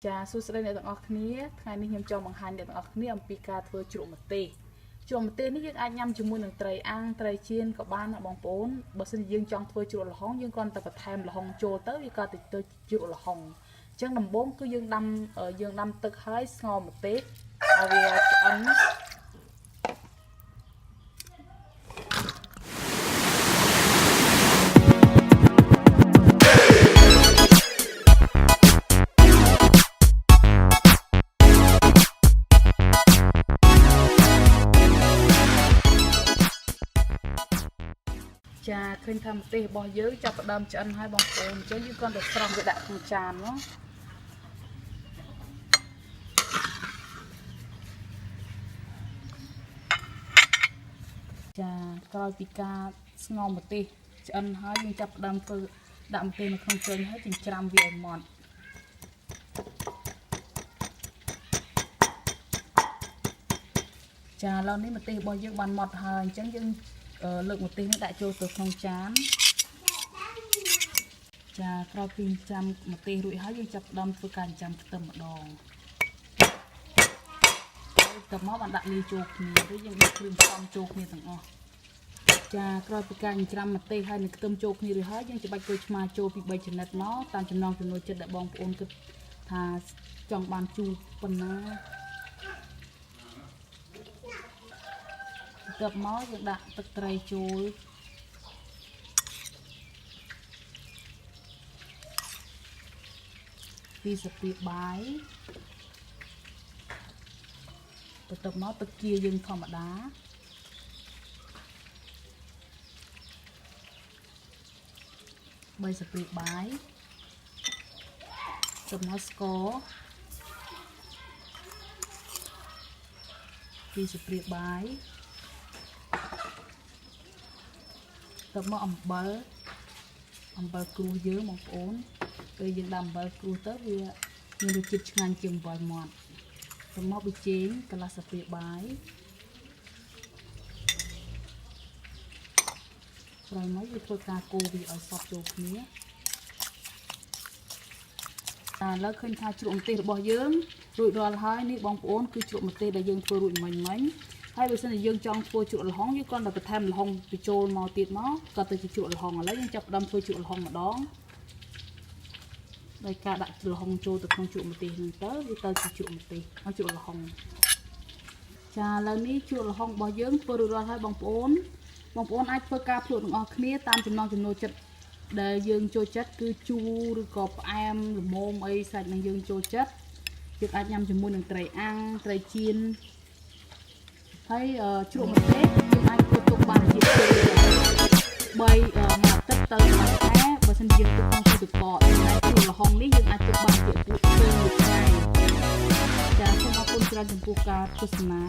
ចាសួស្តីអ្នកទាំងអស់គ្នាថ្ងៃនេះខ្ញុំចង់បង្ហាញអ្នកទាំងអស់គ្នាអំពីការធ្វើជ្រក់ម្ទេសជ្រក់ម្ទេសនេះយើងអាចញ៉ាំជាមួយនឹងត្រីអាំងត្រីចៀនក៏បានណាបងប្អូនបើសិនជាយើងចង់ធ្វើជ្រក់ល្ហុងយើងគ្រាន់តែបន្ថែមល្ហុងចូលទៅវាក៏ទៅជ្រក់ល្ហុងអញ្ចឹងដំបូងគឺយើងដាំទឹកហើយស្ងោរម្ទេសឲ្យវាឆ្អិនចាឃើញថាម្ទេសរបស់យើងចាប់ផ្ដើមឆ្អិនហើយបងប្អូនអញ្ចឹងយើងគ្រាន់តែស្រង់វាដាក់ក្នុងចានមកចាក្រោយពីការស្ងោរម្ទេសឆ្អិនហើយយើងចាប់ផ្ដើមធ្វើដាក់ម្ទេសនៅក្នុងជើងហើយចិញ្ច្រាំវាឲ្យម៉ត់ចាឥឡូវនេះម្ទេសរបស់យើងបានម៉ត់ហើយអញ្ចឹងយើងលើកម្ទេសនេះដាក់ចូលទៅក្នុងចានចាក្រោយពីចាំម្ទេសរួចហើយយើងចាប់ផ្ដើមធ្វើការចាំខ្ទឹមម្ដងហើយទៅមកបានដាក់លាយចូលគ្នាឬយើងដាក់គ្រឿងផ្សំចូលគ្នាទាំងអស់ចាក្រោយពីការច្រាំម្ទេសហើយនឹងខ្ទឹមចូលគ្នារួចហើយយើងច្របាច់ក្រូចឆ្មាចូលពី3ចំណិតមកតាមចំណង់ចំណូលចិត្តដែលបងប្អូនគិតថាចង់បានជូរប៉ុណ្ណាបន្ទាប់មកយើងដាក់ទឹកត្រីចូល2ស្លាបព្រាបាយបន្ទាប់មកទឹកជាយើងធម្មតា3ស្លាបព្រាបាយបន្ទាប់មកស្ករ2ស្លាបព្រាបាយទៅមកអំបិលគ្រួសយើងបងប្អូនពេលយើងដាក់អំបិលគ្រួសទៅវាមានរសជាតិឆ្ងាញ់ជាងអំបិលម៉ត់ទៅមកប៊ីចេងកន្លះស្លាបព្រាបាយក្រោយមកយើងធ្វើការកូរវាឲ្យសព្វចូលគ្នាឥឡូវឃើញថាជ្រក់ម្ទេសរបស់យើងរួចរាល់ហើយនេះបងប្អូនគឺជ្រក់ម្ទេសដែលយើងធ្វើរួចមិញហើយបើសិនជាយើងចង់ធ្វើជ្រក់ល្ហុងយើងគ្រាន់តែបន្ថែមល្ហុងទៅចូលមកទៀតមកក៏ទៅជាជ្រក់ល្ហុងឥឡូវយើងចាប់ផ្ដើមធ្វើជ្រក់ល្ហុងម្ដងដោយការដាក់ល្ហុងចូលទៅក្នុងជ្រក់ម្ទេសហ្នឹងទៅវាទៅជាជ្រក់ម្ទេសហើយជ្រក់ល្ហុងចាឥឡូវនេះជ្រក់ល្ហុងរបស់យើងធ្វើរួចរាល់ហើយបងប្អូនអាចធ្វើការភ្លក់ទាំងអស់គ្នាតាមចំណង់ចំណូលចិត្តដែលយើងចូលចិត្តគឺជូរឬក៏ផ្អែមល្មមអីសាច់នឹងយើងចូលចិត្តយើងអាចញ៉ាំជាមួយនឹងត្រីអាំងត្រីចៀនហើយជ្រក់ម្ទេសយើងអាចធ្វើទុកបានជា3មួយអាទិត្យទៅមួយខែបើសិនជាយើងទុកក្នុងទូទឹកកកហើយជ្រក់ល្ហុងនេះយើងអាចទុកបានជា2ថ្ងៃចាសូមអរគុណច្រើនចំពោះការទស្សនា